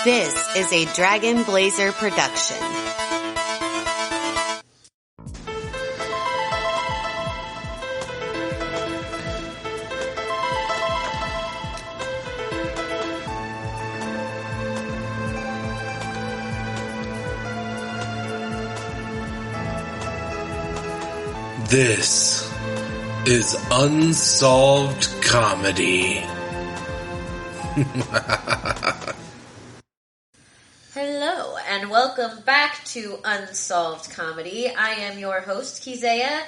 This is a Dragon Blazer production. This is Unsolved Comedy. Hello, and welcome back to Unsolved Comedy. I am your host, Kezaya,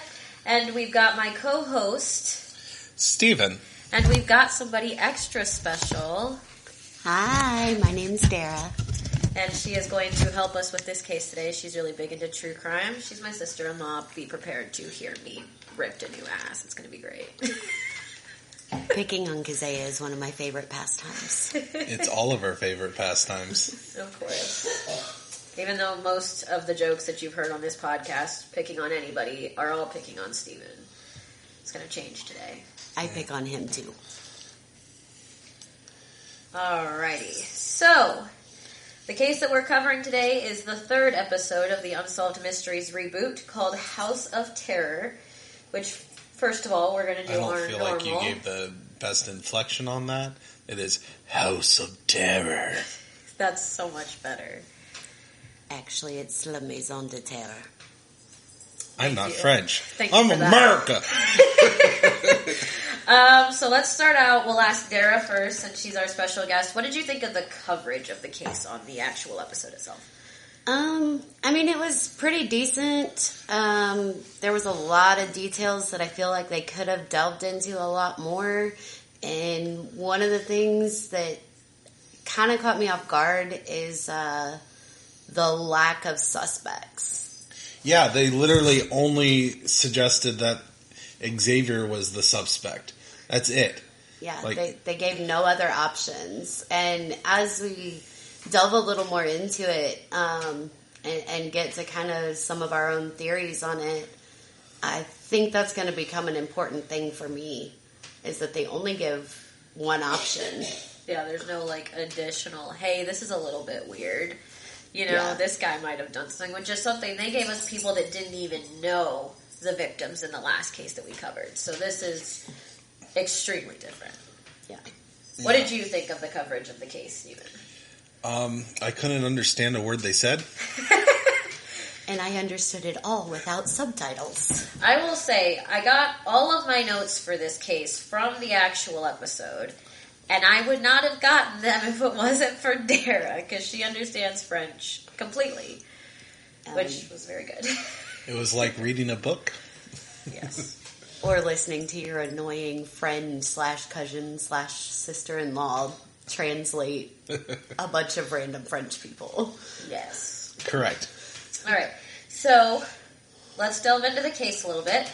and we've got my co-host, Steven. And we've got somebody extra special. Hi, my name's Dara. And she is going to help us with this case today. She's really big into true crime. She's my sister-in-law. Be prepared to hear me ripped a new ass. It's going to be great. Picking on Kezaya is one of my favorite pastimes. It's all of our favorite pastimes. Of course. Even though most of the jokes that you've heard on this podcast, picking on anybody, are all picking on Steven. It's going to change today. I pick on him too. Alrighty. So, the case that we're covering today is the third episode of the Unsolved Mysteries reboot called House of Terror, which, first of all, we're going to do our normal. I don't feel like you gave the best inflection on that. It is House of Terror. That's so much better. Actually, it's La Maison de Terror. I'm not French. I'm America. So let's start out. We'll ask Dara first, since she's our special guest. What did you think of the coverage of the case on the actual episode itself? I mean, it was pretty decent. There was a lot of details that I feel like they could have delved into a lot more. And one of the things that kind of caught me off guard is the lack of suspects. Yeah, they literally only suggested that Xavier was the suspect. That's it. Yeah, they gave no other options. And as we delve a little more into it and get to kind of some of our own theories on it, I think that's going to become an important thing for me, is that they only give one option. Yeah, there's no, additional, hey, this is a little bit weird. This guy might have done something, which is something they gave us people that didn't even know the victims in the last case that we covered. So this is extremely different. Yeah. What did you think of the coverage of the case, Steven? I couldn't understand a word they said. And I understood it all without subtitles. I will say, I got all of my notes for this case from the actual episode, and I would not have gotten them if it wasn't for Dara, because she understands French completely, which was very good. It was like reading a book. Yes. Or listening to your annoying friend / cousin / sister-in-law translate a bunch of random French people. Yes. Correct. All right. So, let's delve into the case a little bit.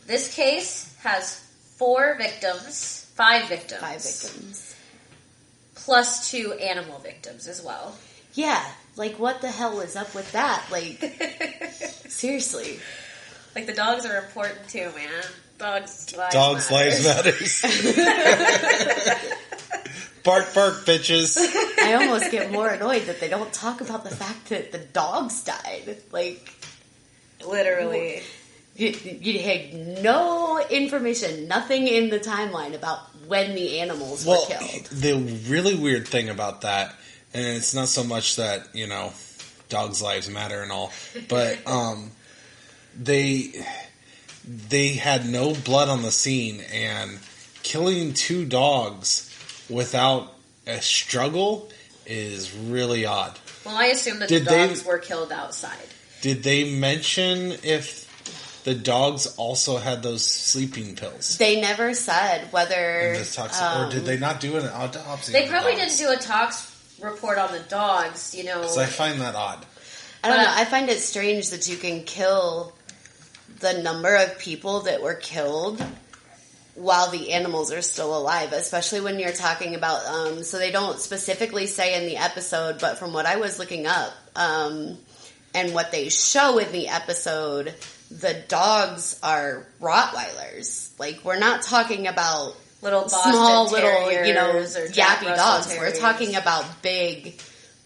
This case has 5 victims. 5 victims. Plus 2 animal victims as well. Yeah. What the hell is up with that? Seriously. The dogs are important too, man. Dogs' lives matters. Bark, bark, bitches. I almost get more annoyed that they don't talk about the fact that the dogs died. Literally. You had no information, nothing in the timeline about when the animals were killed. The really weird thing about that, and it's not so much that, dogs' lives matter and all, but they had no blood on the scene, and killing 2 dogs without a struggle is really odd. Well, I assume that the dogs were killed outside. Did they mention if the dogs also had those sleeping pills? They never said whether... or did they not do an autopsy? They probably didn't do a tox report on the dogs, Because I find that odd. I don't know. I find it strange that you can kill the number of people that were killed while the animals are still alive, especially when you're talking about, so they don't specifically say in the episode, but from what I was looking up, and what they show in the episode, the dogs are Rottweilers. We're not talking about little Boston small Terriers little, or Jack yappy Russell dogs. Terriers. We're talking about big,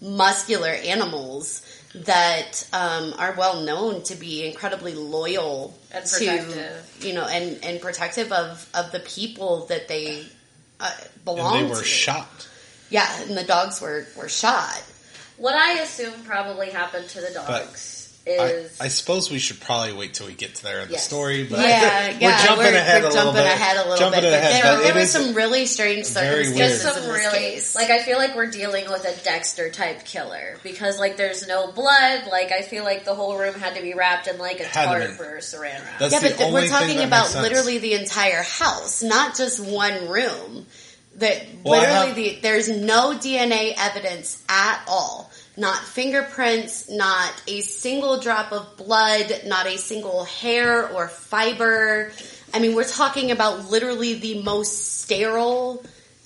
muscular animals that are well known to be incredibly loyal and protective. to, and protective of the people that they belong to. And they were shot. Yeah, and the dogs were shot. What I assume probably happened to the dogs is... I suppose we should probably wait till we get to there in the story. But we're jumping ahead a little bit. There were some really strange circumstances in this case. Like, I feel like we're dealing with a Dexter-type killer. Because, like, there's no blood. Like, I feel like the whole room had to be wrapped in, like, a tarp or saran wrap. But we're talking about literally the entire house, not just one room. There's no DNA evidence at all. Not fingerprints, not a single drop of blood, not a single hair or fiber. I mean, we're talking about literally the most sterile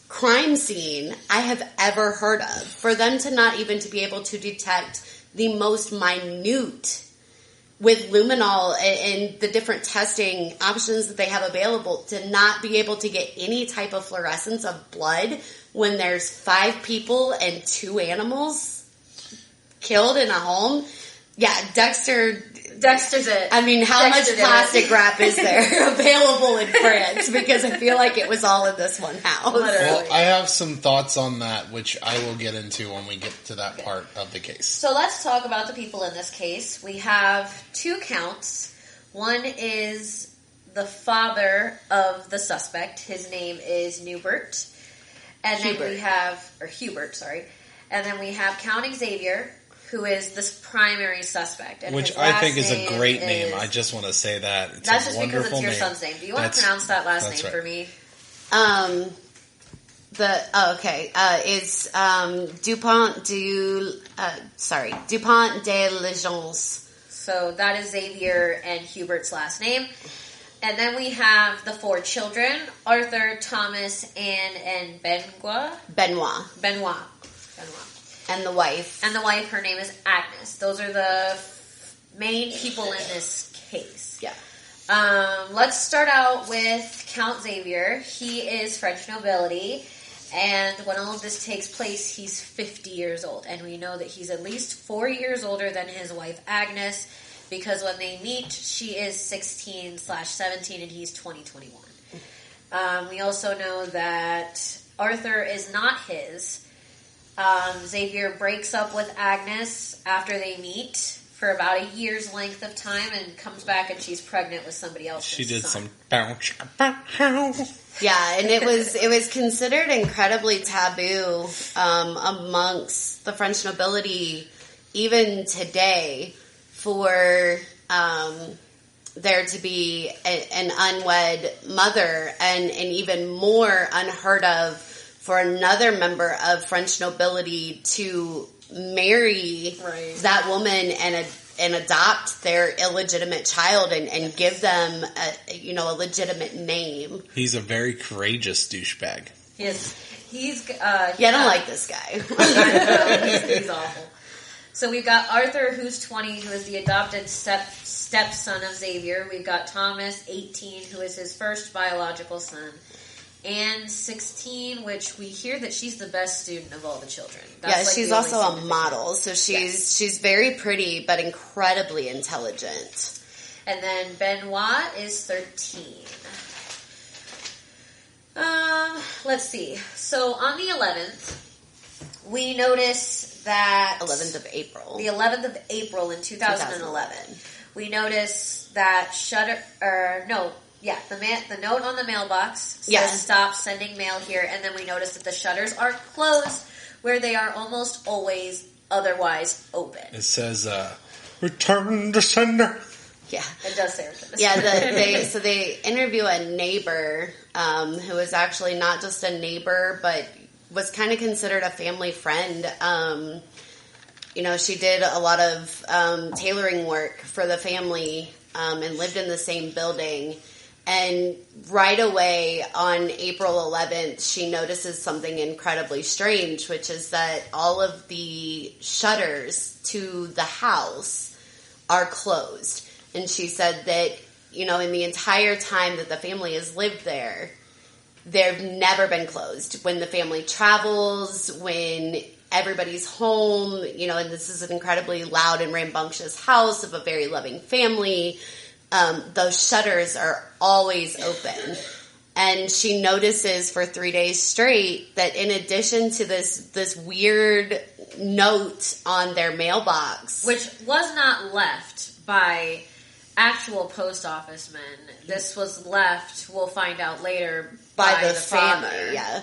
crime scene I have ever heard of. For them to not even to be able to detect the most minute with luminol and the different testing options that they have available, to not be able to get any type of fluorescence of blood when there's 5 people and 2 animals killed in a home. Yeah, Dexter's it. I mean, how much plastic wrap is there available in France? Because I feel like it was all in this one house. Well, I have some thoughts on that, which I will get into when we get to that part of the case. So let's talk about the people in this case. We have 2 counts. One is the father of the suspect. His name is Hubert. And then we have Hubert. And then we have Count Xavier, who is this primary suspect. And which I think is a great name. I just want to say that. It's that's just because it's your son's name. Do you want to pronounce that last name for me? It's Dupont de Legence. So that is Xavier and Hubert's last name. And then we have the 4 children, Arthur, Thomas, Anne, and Benoit. And the wife. Her name is Agnes. Those are the main people in this case. Yeah. Let's start out with Count Xavier. He is French nobility, and when all of this takes place, he's 50 years old. And we know that he's at least 4 years older than his wife Agnes, because when they meet, she is 16/17, and he's 2021. We also know that Arthur is not his. Xavier breaks up with Agnes after they meet for about a year's length of time, and comes back and she's pregnant with somebody else. She did some bounce. Yeah, and it was considered incredibly taboo amongst the French nobility even today for there to be an unwed mother, and even more unheard of for another member of French nobility to marry that woman and adopt their illegitimate child and give them a legitimate name. He's a very courageous douchebag. I don't like this guy. He's awful. So we've got Arthur, who's 20, who is the adopted stepson of Xavier. We've got Thomas, 18, who is his first biological son. Anne, 16, which we hear that she's the best student of all the children. That's she's also a model, so she's very pretty but incredibly intelligent. And then Benoit is 13. Let's see. So on the 11th, we notice that... 11th of April. The 11th of April in 2011. We notice that the note on the mailbox says stop sending mail here, and then we notice that the shutters are closed where they are almost always otherwise open. It says, return to sender. Yeah. It does say return to sender. Yeah, they interview a neighbor who is actually not just a neighbor, but was kind of considered a family friend. She did a lot of tailoring work for the family and lived in the same building. And right away on April 11th, she notices something incredibly strange, which is that all of the shutters to the house are closed. And she said that, in the entire time that the family has lived there, they've never been closed. When the family travels, when, everybody's home, and this is an incredibly loud and rambunctious house of a very loving family. Those shutters are always open. And she notices for 3 days straight that in addition to this weird note on their mailbox, which was not left by actual post office men, this was left, we'll find out later, by the family. Yeah.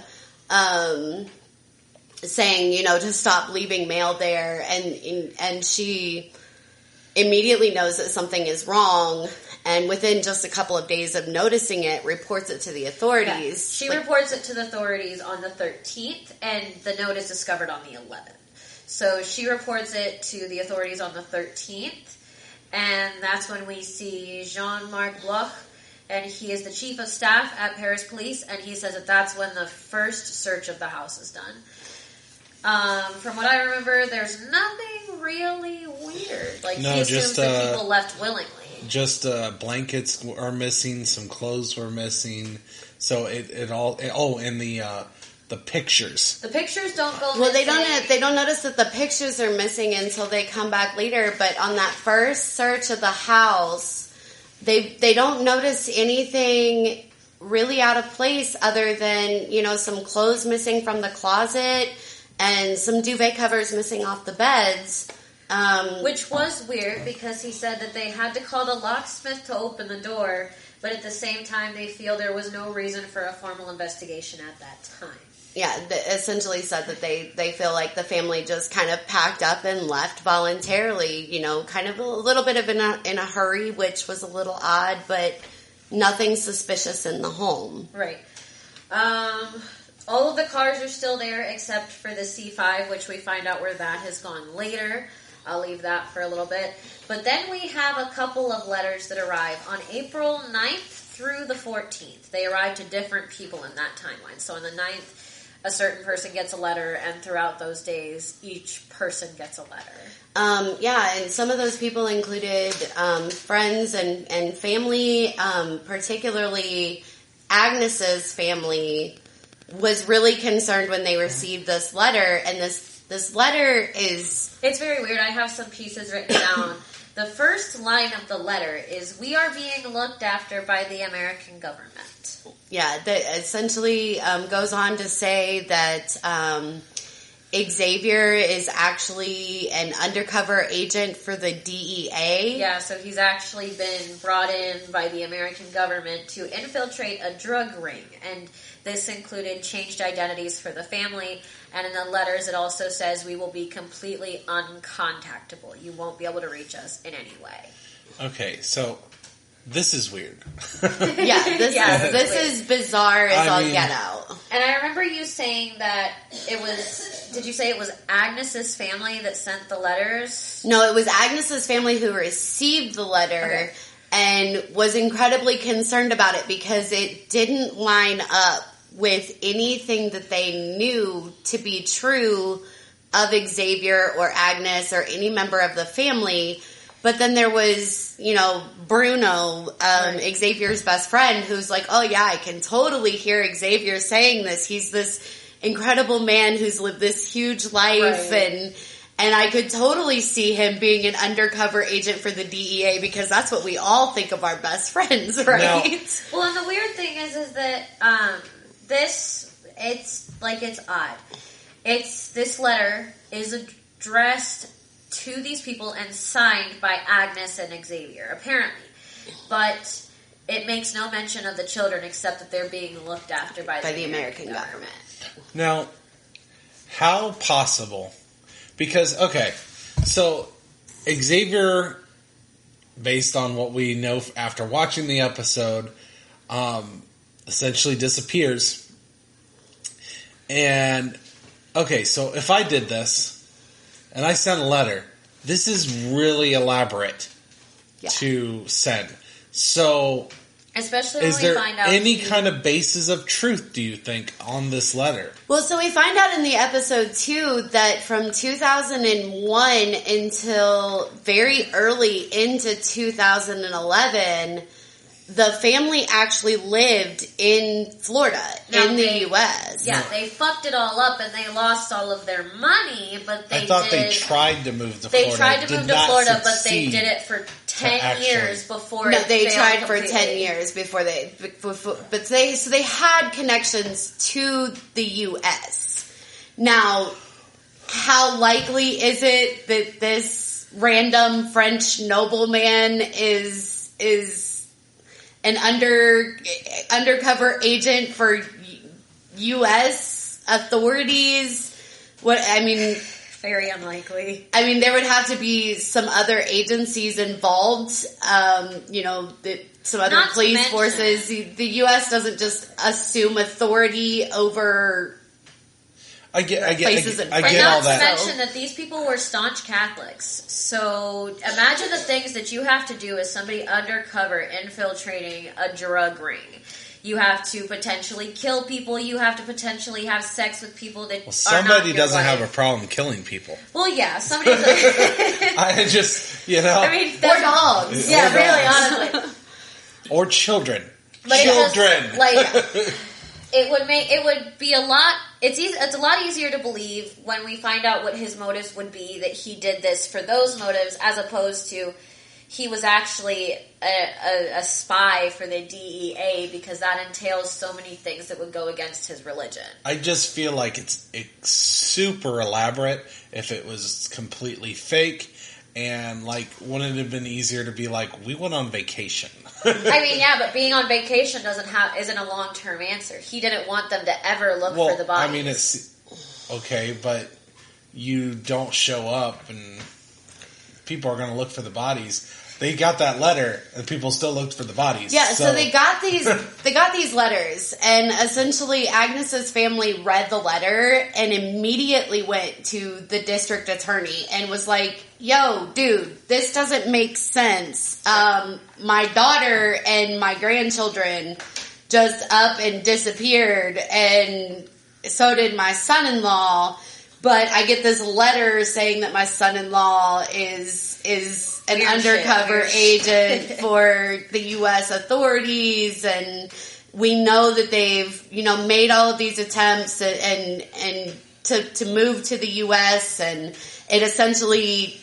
Saying, to stop leaving mail there. And she immediately knows that something is wrong. And within just a couple of days of noticing it, reports it to the authorities. Yeah. She reports it to the authorities on the 13th, and the note is discovered on the 11th. So she reports it to the authorities on the 13th, and that's when we see Jean-Marc Bloch, and he is the chief of staff at Paris Police, and he says that that's when the first search of the house is done. From what I remember, there's nothing really weird. He assumes that people left willingly. Just blankets are missing, some clothes were missing, so and the pictures. The pictures don't go. Well, they don't notice that the pictures are missing until they come back later. But on that first search of the house, they don't notice anything really out of place other than some clothes missing from the closet and some duvet covers missing off the beds. Which was weird because he said that they had to call the locksmith to open the door, but at the same time they feel there was no reason for a formal investigation at that time. Yeah, essentially said that they feel like the family just kind of packed up and left voluntarily, kind of a little bit of in a hurry, which was a little odd, but nothing suspicious in the home. Right. All of the cars are still there except for the C5, which we find out where that has gone later. I'll leave that for a little bit. But then we have a couple of letters that arrive on April 9th through the 14th. They arrive to different people in that timeline. So on the 9th, a certain person gets a letter, and throughout those days, each person gets a letter. And some of those people included friends and family, particularly Agnes's family was really concerned when they received this letter, and this letter is... It's very weird. I have some pieces written down. The first line of the letter is, "We are being looked after by the American government." Yeah, that essentially goes on to say that Xavier is actually an undercover agent for the DEA. Yeah, so he's actually been brought in by the American government to infiltrate a drug ring, and this included changed identities for the family, and in the letters it also says we will be completely uncontactable. You won't be able to reach us in any way. Okay, so this is weird. This is bizarre as all get out. And I remember you saying that it was... Did you say it was Agnes's family that sent the letters? No, it was Agnes's family who received the letter and was incredibly concerned about it because it didn't line up with anything that they knew to be true of Xavier or Agnes or any member of the family. But then there was, Bruno, Xavier's best friend, who's like, oh yeah, I can totally hear Xavier saying this. He's this incredible man who's lived this huge life, and I could totally see him being an undercover agent for the DEA because that's what we all think of our best friends, right? No. Well, and the weird thing is that it's odd. This letter is addressed to these people and signed by Agnes and Xavier, apparently. But it makes no mention of the children except that they're being looked after by the American government. Now, how possible? Because, okay, so Xavier, based on what we know after watching the episode, essentially disappears. And, okay, so if I did this, and I sent a letter, this is really elaborate to send. So, especially when is there we find out any kind of basis of truth, do you think, on this letter? Well, so we find out in the episode, too, that from 2001 until very early into 2011, the family actually lived in Florida, in the U.S. Yeah, they fucked it all up and they lost all of their money, but they they tried to move to Florida. They tried to move to Florida, but they did it for 10 years before No, it they tried completely. for 10 years before they had connections to the U.S. Now, how likely is it that this random French nobleman is an undercover agent for U.S. authorities? Very unlikely. I mean, there would have to be some other agencies involved, some other Not police forces. The U.S. doesn't just assume authority over places in France. get all that. Not to mention that these people were staunch Catholics. So imagine the things that you have to do as somebody undercover infiltrating a drug ring. You have to potentially kill people. You have to potentially have sex with people that somebody are not doesn't your have a wife. problem killing people. Well, yeah, somebody's. I just, I mean, or dogs. Yeah, Or really, dogs. honestly. Or children. But Children. It would be a lot. It's a lot easier to believe when we find out what his motives would be, that he did this for those motives, as opposed to he was actually a spy for the DEA, because that entails so many things that would go against his religion. I just feel like it's super elaborate if it was completely fake. And, wouldn't it have been easier to be like, we went on vacation? I mean, yeah, but being on vacation isn't a long-term answer. He didn't want them to ever look for the bodies. I mean, it's okay, but you don't show up and people are going to look for the bodies. They got that letter, and people still looked for the bodies. Yeah, so they got these letters, and essentially Agnes's family read the letter and immediately went to the district attorney and was like, "Yo, dude, this doesn't make sense. My daughter and my grandchildren just up and disappeared, and so did my son-in-law. But I get this letter saying that my son-in-law is an undercover agent for the U.S. authorities, and we know that they've, made all of these attempts and to move to the U.S. and it essentially,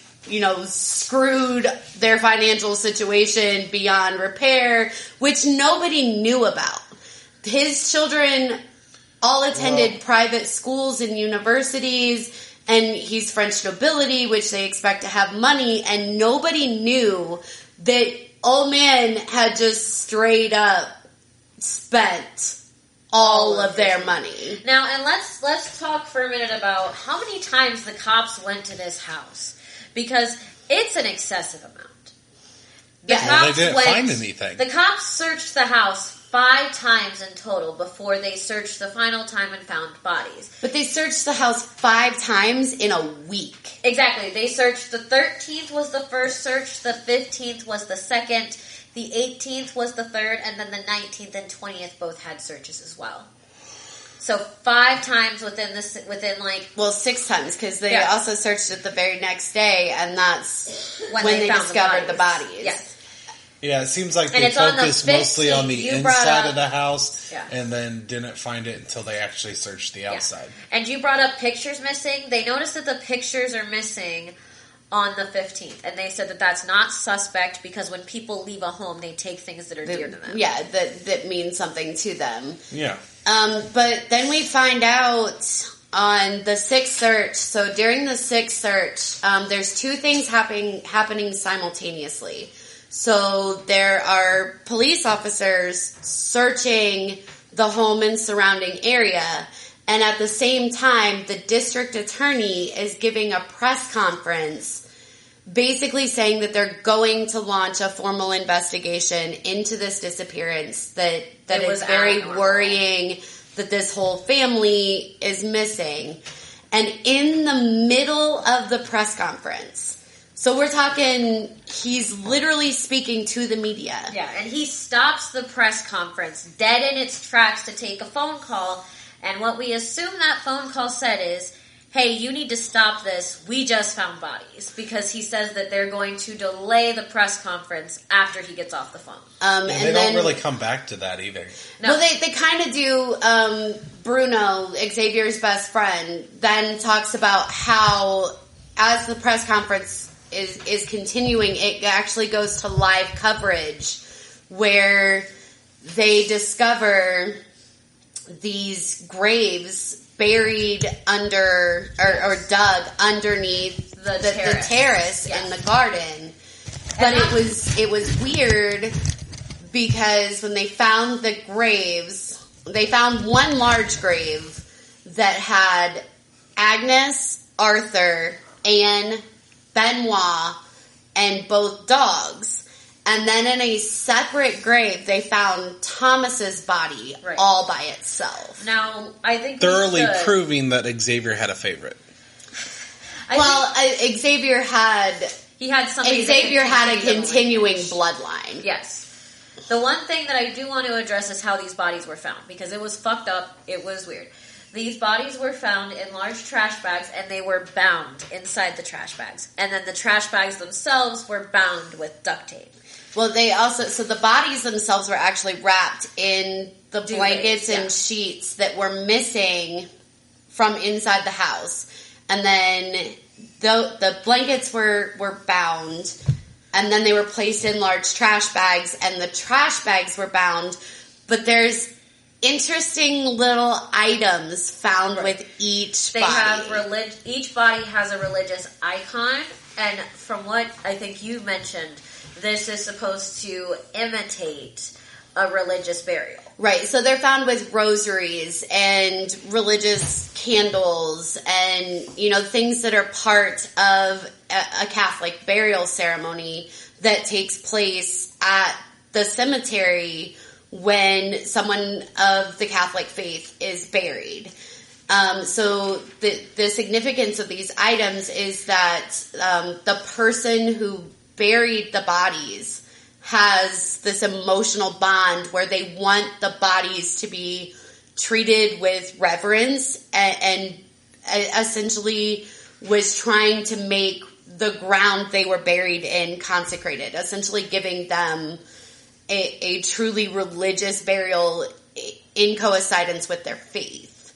screwed their financial situation beyond repair, which nobody knew about. His children all attended private schools and universities, and he's French nobility, which they expect to have money, and nobody knew that old man had just straight up spent all of their money. Now, and let's talk for a minute about how many times the cops went to this house, because it's an excessive amount. They didn't find anything. The cops searched the house 5 times in total before they searched the final time and found bodies. But they searched the house 5 times in a week. Exactly. They searched, the 13th was the first search, the 15th was the second, the 18th was the third, and then the 19th and 20th both had searches as well. So 5 times within 6 times, because they also searched it the very next day, and that's when they discovered the bodies. Yes. Yeah, it seems like they focused mostly on the inside of the house and then didn't find it until they actually searched the outside. Yeah. And you brought up pictures missing. They noticed that the pictures are missing on the 15th, and they said that that's not suspect because when people leave a home, they take things that are dear to them. Yeah, that means something to them. Yeah. But then we find out on the 6th search, so during the 6th search, there's 2 things happening simultaneously. So there are police officers searching the home and surrounding area, and at the same time, the district attorney is giving a press conference basically saying that they're going to launch a formal investigation into this disappearance, that is very worrying, that this whole family is missing. And in the middle of the press conference, so we're talking, he's literally speaking to the media. Yeah, and he stops the press conference dead in its tracks to take a phone call. And what we assume that phone call said is, hey, you need to stop this. We just found bodies. Because he says that they're going to delay the press conference after he gets off the phone. And they don't really come back to that either. No. Well, they kind of do. Bruno, Xavier's best friend, then talks about how, as the press conference is continuing, it actually goes to live coverage where they discover these graves buried under or dug underneath the terrace in the garden. But it was weird because when they found the graves, they found one large grave that had Agnes, Arthur, Anne, Benoit, and both dogs. And then in a separate grave, they found Thomas's body all by itself. Now, I think thoroughly proving that Xavier had a favorite. Xavier had a continuing bloodline. Yes. The one thing that I do want to address is how these bodies were found, because it was fucked up. It was weird. These bodies were found in large trash bags, and they were bound inside the trash bags. And then the trash bags themselves were bound with duct tape. Well, so the bodies themselves were actually wrapped in the blankets and sheets that were missing from inside the house. And then the blankets were bound, and then they were placed in large trash bags, and the trash bags were bound. But there's interesting little items found with each body. Each body has a religious icon, and from what I think you mentioned, this is supposed to imitate a religious burial. Right, so they're found with rosaries and religious candles and, things that are part of a Catholic burial ceremony that takes place at the cemetery when someone of the Catholic faith is buried. So the significance of these items is that the person who buried the bodies has this emotional bond where they want the bodies to be treated with reverence and essentially was trying to make the ground they were buried in consecrated, essentially giving them a truly religious burial in coincidence with their faith.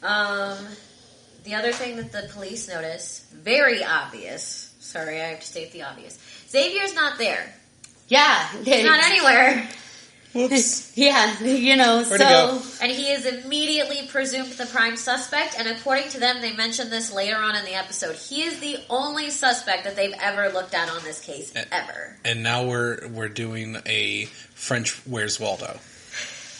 The other thing that the police notice, very obvious, sorry, I have to state the obvious, Xavier's not there. Yeah. He's not anywhere. Whoops. Yeah, Where'd he go? And he is immediately presumed the prime suspect, and according to them, they mentioned this later on in the episode, he is the only suspect that they've ever looked at on this case, ever. And now we're doing a French Where's Waldo.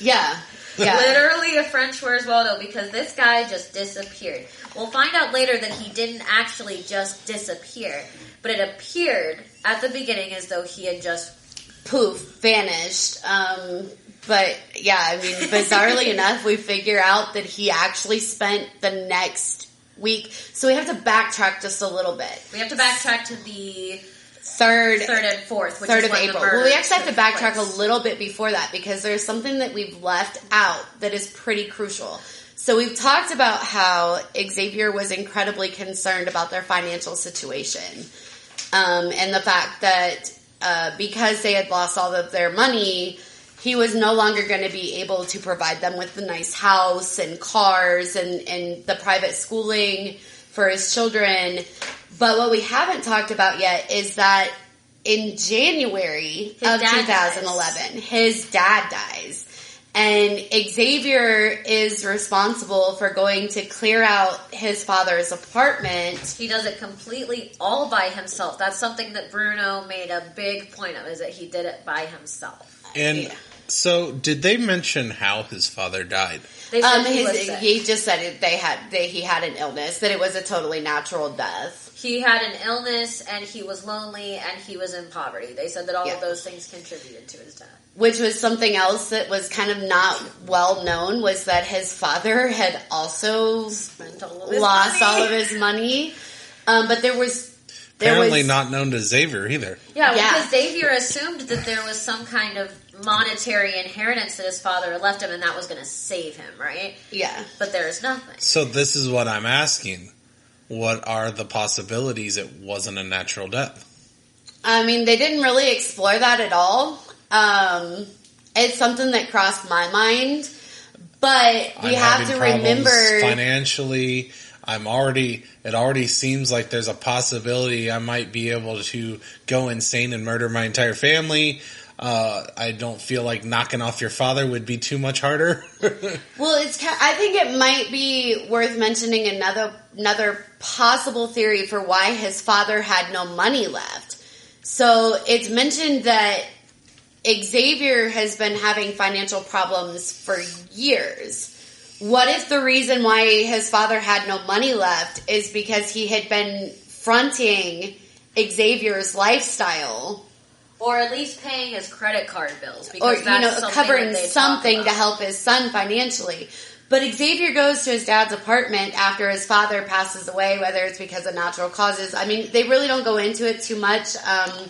Yeah. Yeah. Literally a French Where's Waldo, because this guy just disappeared. We'll find out later that he didn't actually just disappear, but it appeared at the beginning as though he had just vanished. But yeah, I mean, bizarrely enough, we figure out that he actually spent the next week. So we have to backtrack just a little bit. We have to backtrack to the 3rd and 4th, which 3rd is of when April. the murder Well, we actually have to backtrack place. a little bit before that because there's something that we've left out that is pretty crucial. So we've talked about how Xavier was incredibly concerned about their financial situation. And the fact that because they had lost all of their money, he was no longer going to be able to provide them with the nice house and cars and the private schooling for his children. But what we haven't talked about yet is that in January of 2011, his dad dies. And Xavier is responsible for going to clear out his father's apartment. He does it completely all by himself. That's something that Bruno made a big point of, is that he did it by himself. And so, did they mention how his father died? They said he just said he had an illness, that it was a totally natural death. He had an illness, and he was lonely, and he was in poverty. They said that all of those things contributed to his death. Which was something else that was kind of not well known, was that his father had also lost all of his money. But there was apparently not known to Xavier either. Yeah, because Xavier assumed that there was some kind of monetary inheritance that his father left him, and that was going to save him, right? Yeah. But there's nothing. So this is what I'm asking. What are the possibilities it wasn't a natural death? I mean, they didn't really explore that at all. It's something that crossed my mind, but we have to remember financially. It already seems like there's a possibility I might be able to go insane and murder my entire family. I don't feel like knocking off your father would be too much harder. Well, I think it might be worth mentioning another possible theory for why his father had no money left. So it's mentioned that Xavier has been having financial problems for years. What if the reason why his father had no money left is because he had been fronting Xavier's lifestyle? Or at least paying his credit card bills. Because Or, that's covering something to help his son financially. But Xavier goes to his dad's apartment after his father passes away, whether it's because of natural causes. I mean, they really don't go into it too much.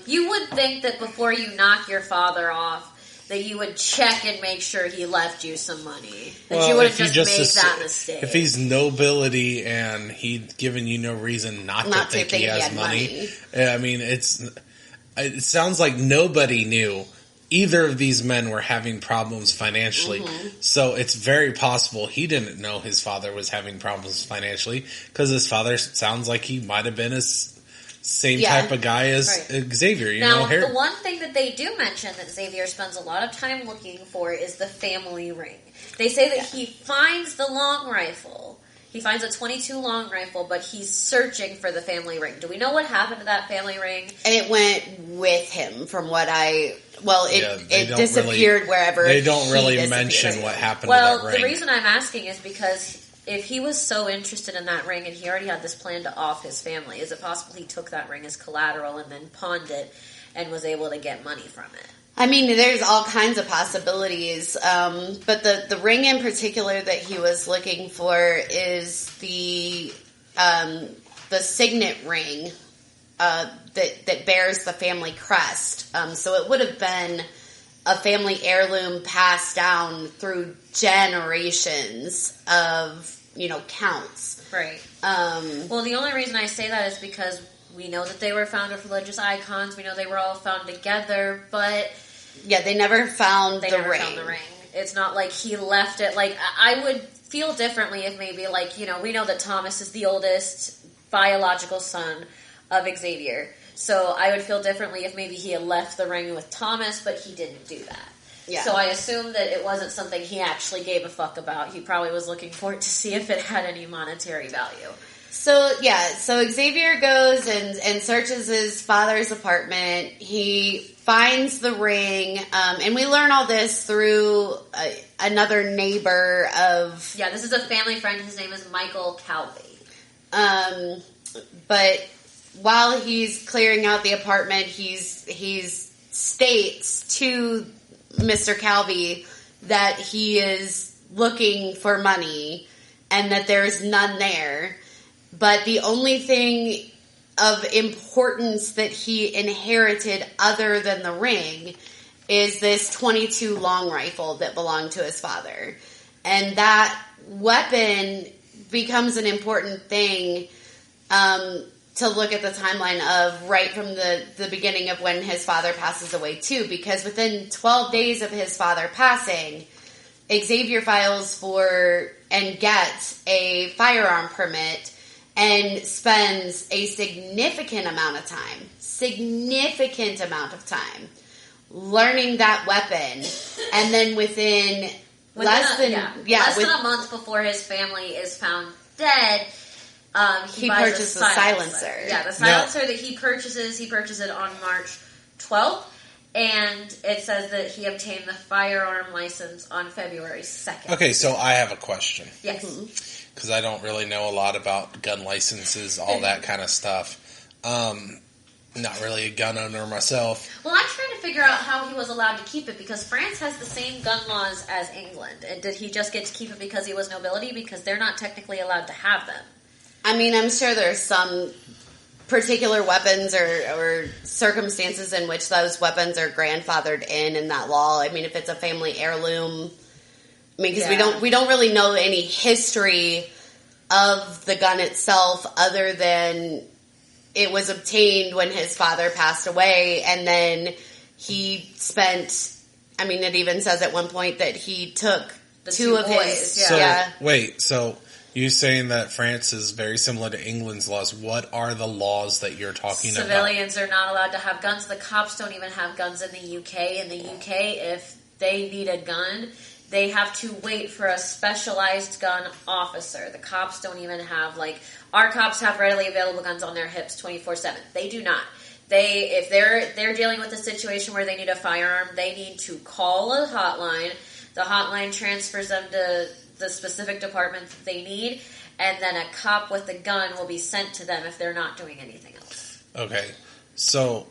You would think that before you knock your father off, that you would check and make sure he left you some money. That you wouldn't just make that mistake. If he's nobility and he'd given you no reason not to think he has money. I mean, it sounds like nobody knew either of these men were having problems financially. Mm-hmm. So it's very possible he didn't know his father was having problems financially because his father sounds like he might have been a same type of guy as Xavier. Now, the one thing that they do mention that Xavier spends a lot of time looking for is the family ring. They say that he finds the long rifle. He finds a .22 long rifle, but he's searching for the family ring. Do we know what happened to that family ring? It went with him, from what it disappeared wherever. They don't really mention what happened to that ring. Well, the reason I'm asking is because if he was so interested in that ring and he already had this plan to off his family, is it possible he took that ring as collateral and then pawned it and was able to get money from it? I mean, there's all kinds of possibilities, but the ring in particular that he was looking for is the signet ring that bears the family crest. So it would have been a family heirloom passed down through generations of counts. Right. Well, the only reason I say that is because we know that they were found with religious icons. We know they were all found together, but they never found the ring. It's not like he left it. Like, I would feel differently if maybe, we know that Thomas is the oldest biological son of Xavier. So I would feel differently if maybe he had left the ring with Thomas, but he didn't do that. Yeah. So I assume that it wasn't something he actually gave a fuck about. He probably was looking for it to see if it had any monetary value. So Xavier goes and searches his father's apartment. He finds the ring, and we learn all this through another neighbor of... Yeah, this is a family friend. His name is Michael Calvi. But while he's clearing out the apartment, he's states to Mr. Calvi that he is looking for money and that there's none there. But the only thing of importance that he inherited other than the ring is this .22 long rifle that belonged to his father. And that weapon becomes an important thing to look at the timeline of right from the beginning of when his father passes away too, because within 12 days of his father passing, Xavier files for and gets a firearm permit and spends a significant amount of time learning that weapon, and then within less than a month before his family is found dead, he purchased a silencer. Yeah, the silencer that he purchases it on March 12th, and it says that he obtained the firearm license on February 2nd. Okay, so I have a question. Yes. Because I don't really know a lot about gun licenses, all that kind of stuff. Not really a gun owner myself. Well, I'm trying to figure out how he was allowed to keep it, because France has the same gun laws as England. And did he just get to keep it because he was nobility? Because they're not technically allowed to have them. I mean, I'm sure there's some particular weapons or circumstances in which those weapons are grandfathered in that law. I mean, if it's a family heirloom, I mean, because we don't really know any history of the gun itself other than it was obtained when his father passed away, and then he spent, I mean, it even says at one point that he took two of boys, his... So you're saying that France is very similar to England's laws. What are the laws that you're talking about? Civilians are not allowed to have guns. The cops don't even have guns in the UK. In the UK, if they need a gun, they have to wait for a specialized gun officer. The cops don't even have, like, our cops have readily available guns on their hips 24/7. They do not. If they're dealing with a situation where they need a firearm, they need to call a hotline. The hotline transfers them to the specific department that they need, and then a cop with a gun will be sent to them if they're not doing anything else. Okay, so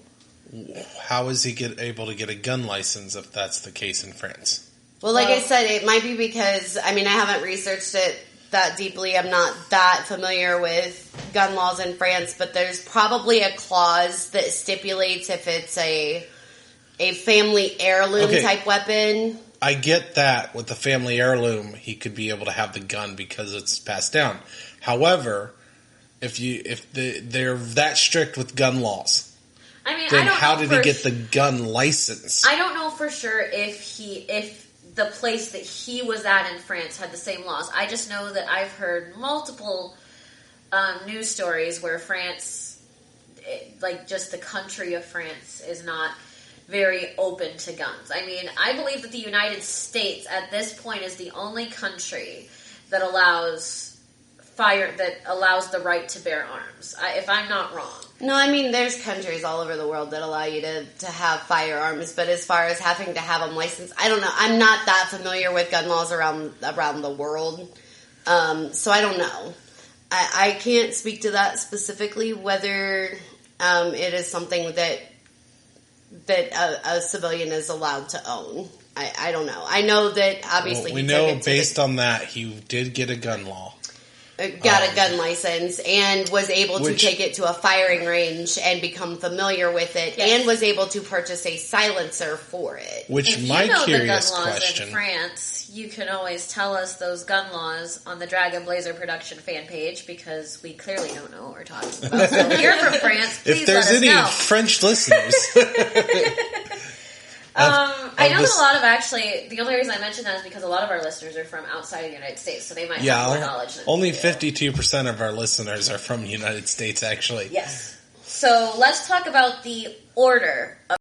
how is he able to get a gun license if that's the case in France? Well, like I said, it might be because, I mean, I haven't researched it that deeply. I'm not that familiar with gun laws in France, but there's probably a clause that stipulates if it's a family heirloom type weapon. I get that with the family heirloom, he could be able to have the gun because it's passed down. However, if they're that strict with gun laws, I mean, then how did he get the gun license? I don't know for sure if the place that he was at in France had the same laws. I just know that I've heard multiple news stories where France, like just the country of France, is not very open to guns. I mean, I believe that the United States at this point is the only country that allows the right to bear arms. If I'm not wrong. No, I mean, there's countries all over the world that allow you to have firearms, but as far as having to have them licensed, I don't know. I'm not that familiar with gun laws around the world, so I don't know. I can't speak to that specifically, whether it is something that a civilian is allowed to own. I don't know. I know that obviously we know based on that he did get a gun law. Got a gun license and was able to take it to a firing range and become familiar with it, and was able to purchase a silencer for it. Which if my you know curious the gun laws question in France, you can always tell us those gun laws on the Dragon Blazer production fan page, because we clearly don't know what we're talking about. So if you're from France, please if there's let us any know. French listeners. I know that a lot of the only reason I mention that is because a lot of our listeners are from outside of the United States, so they might have more knowledge than only we do. 52% of our listeners are from the United States, actually. Yes. So let's talk about the order of